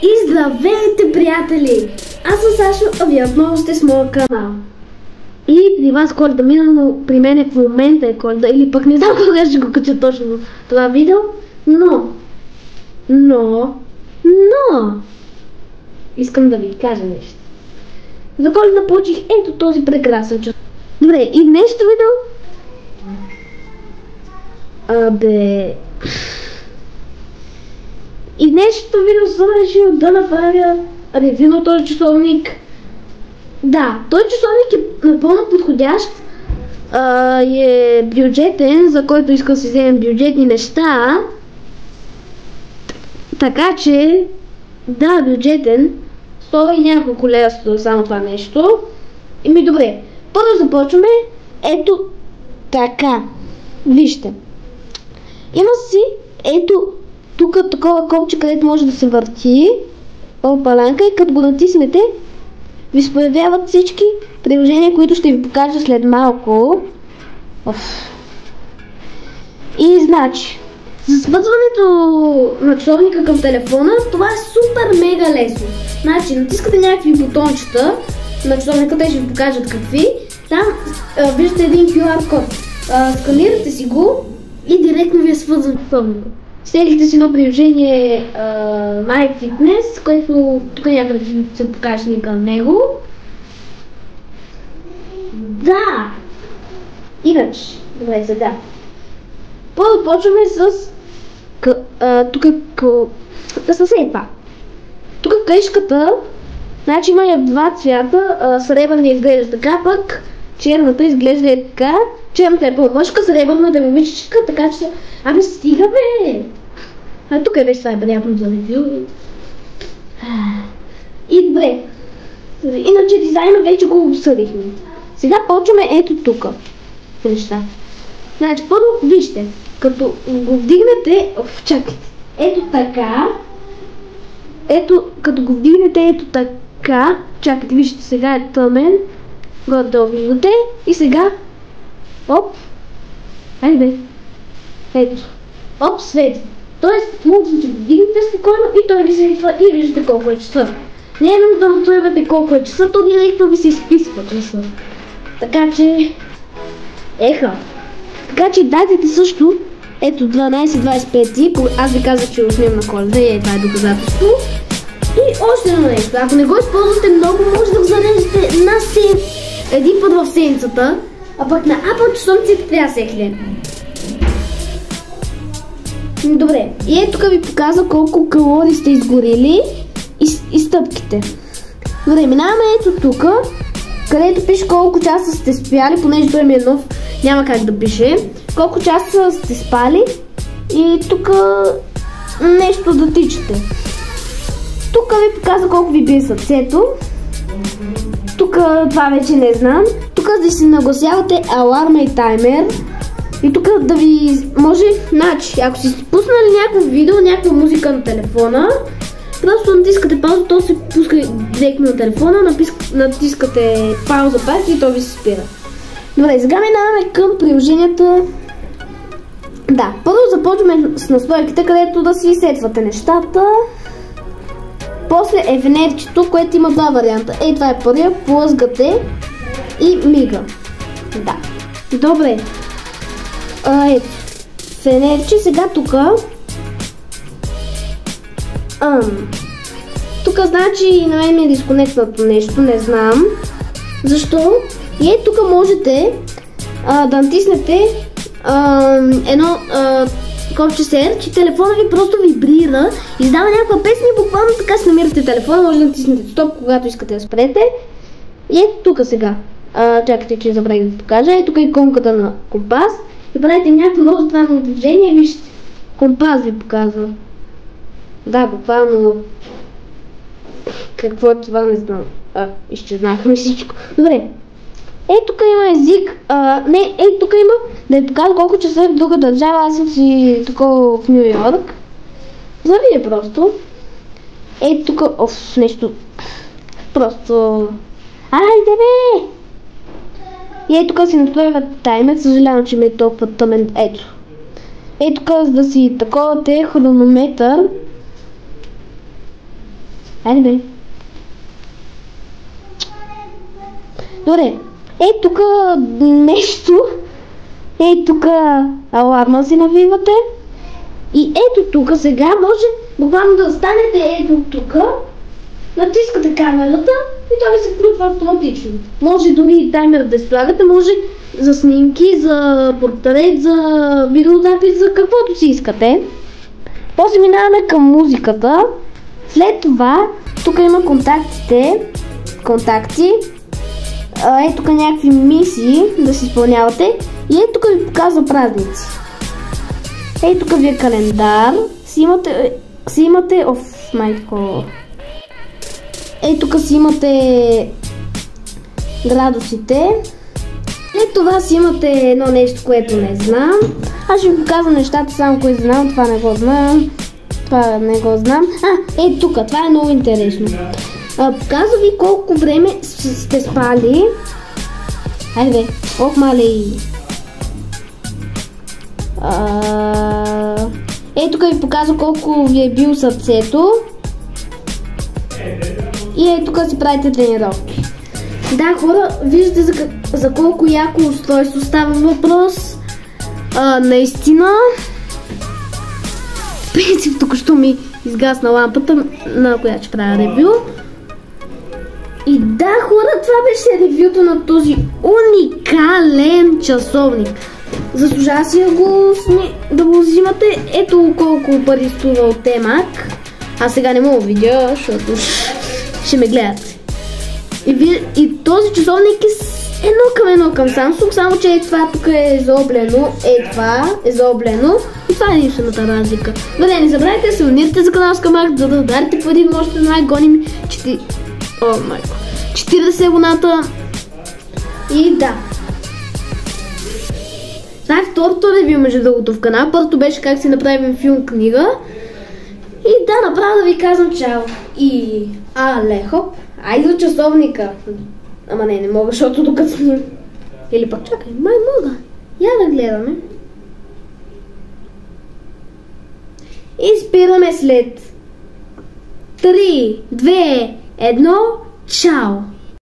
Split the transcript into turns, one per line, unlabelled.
И здравейте, приятели! Аз съм Сашо, а вие отново сте с моя канал. И при вас Коледа мина, но при мен в момента е Коледа, или пък не знам кога ще го кача точно това видео, но искам да ви кажа нещо. За Коледа получих ето този прекрасен час. Добре, и днешното видео И днешното видео съм решил да направя ревю на този часовник. Да, този часовник е напълно подходящ и е бюджетен, за който искам да си вземем бюджетни неща. Така че, да, бюджетен, 100 и няколко лева само това нещо. И добре, първо започваме ето така. Вижте, има си ето тук такова копче, където може да се върти паланка и като го натиснете, ви се появяват всички приложения, които ще ви покажа след малко. И значи, за свързването на часовника към телефона, това е супер мега лесно. Значи, натискате някакви бутончета на часовника, те ще ви покажат какви. Там виждате един QR код. Сканирате си го и директно ви е свързван часовника. Стеглите си едно приложение MyFitness, което тук някъде се покаже линка на него. Да! Иначе, добре, сега. Първо почваме с това. Тук каишката, значи има два цвята, сребърния изглежда така, пък черната изглежда е така. Черната е по-мъжка, сребърната е момичечка, така че... Абе, стига бе! Тук е вече това е приятно за ревю. И добре. Иначе дизайна вече го обсъдихме. Сега почваме ето тук. Неща. Значи, първо вижте, като го вдигнете... Чакайте. Ето така. Ето, като го вдигнете ето така. Чакайте, вижте, сега е тъмен. Горе-долу виждате. И сега... Оп. Айде. Ето. Оп, свети. Тоест, може да го вдигнете спокойно и той ви се изписва и виждате колко е часа. Не е нужда да отстоявате колко е часа, то директно ви се изписва часа. Така че... Така че датите също, ето 12-25, аз ви казах, че го снимам на Коледа и това е доказателство. И още едно нещо, ако не го използвате много, може да го зареждате един път в седмицата, а пък на Apple часовниците трябва всеки ден. Добре, и ето тук ви показва колко калории сте изгорили и стъпките. Добре, минаваме ето тук, където пише колко часа сте спяли, понеже той ми е нов, няма как да пише. Колко часа сте спали и тук нещо да тичате. Тук ви показва колко ви бие сърцето. Тук това вече не знам. Тук да си нагласявате аларма и таймер. И тук да ви може, значи, ако си пуснали някакво видео, някаква музика на телефона, просто натискате пауза, то се пуска директно на телефона, натискате пауза пак и то ви се спира. Добре, сега минаваме към приложенията. Да, първо започваме с настройките, където да си сетвате нещата. После е фенерчето, което има два варианта. Ей, това е първия, плъзгате и мига. Да, добре. Ето, фенерче, сега тука. Тук значи на мен ми е дисконектното нещо, не знам защо. И ето тук можете да натиснете едно копче Search и телефона ви просто вибрира, издава някаква песен и буквално така си намирате телефона, може да натиснете стоп, когато искате да спрете. И ето тук сега. Чакайте, че забравих да покажа. Ето тук е иконката на компас. И правите някакво много странно движение, вижте. Компас ви показва. Да, буквално... Какво е това, не знам. Изчезнахме всичко. Добре. Ето тук има език. Ето тук има да ви показва колко часа е в друга държава. Аз съм си такова в Ню Йорк. За ви просто. Ето тук... нещо... Просто... Айде бе! И ето тук си настроива таймер, съжалявам, че ми е толкова тъмен. Ето. Ето тук да си таковате хронометър. Айде бе. Добре. Ей тук нещо. Ей тук аларма си навивате. И ето тук сега може буквално да станете ето тук. Натискате камерата и той ви се включва автоматично. Може дори и таймер да слагате, може за снимки, за портрет, за видеозапис, за каквото си искате. После минаваме към музиката. След това тук има контакти. Ето тук някакви мисии да си изпълнявате. И ето тук ви показва празници. Ето тук ви е календар. Си имате майко. Ето тук си имате градусите. Ето това си имате едно нещо, което не знам. Аз ще ви показвам нещата само, които знам. Това не го знам. Това не го знам. Ето тук, това е много интересно. Показва ви колко време сте спали. Хайде бе, ох мале. Ето тук ви показва колко ви е бил сърцето. И ето тук си правите тренировки. Да, хора, виждате за колко яко устройство става въпрос. Наистина. В принцип, тук що ми изгасна лампата, на която ще правя ревю. И да, хора, това беше ревюто на този уникален часовник. Заслужава си да го взимате. Ето колко пари струва от Темак. Аз сега не мога да видя, защото ще ме гледате. И този часовник е едно към Samsung, само че това тук е заоблено. Това е заоблено. И това е единствената разлика. Добре, не забравяйте да се абонирате за канал Скамак, за да ударите по един можете да най-гоним 40 абоната. И да. Това е второто ревю, между другото, в канал. Първото беше как си направим филм книга. И да, направо да ви казвам чао. И хоп. Ай за часовника. Ама не мога, защото докато снимам. Или пък чакай, май мога. Я да гледаме. И спираме след 3, 2, 1, чао!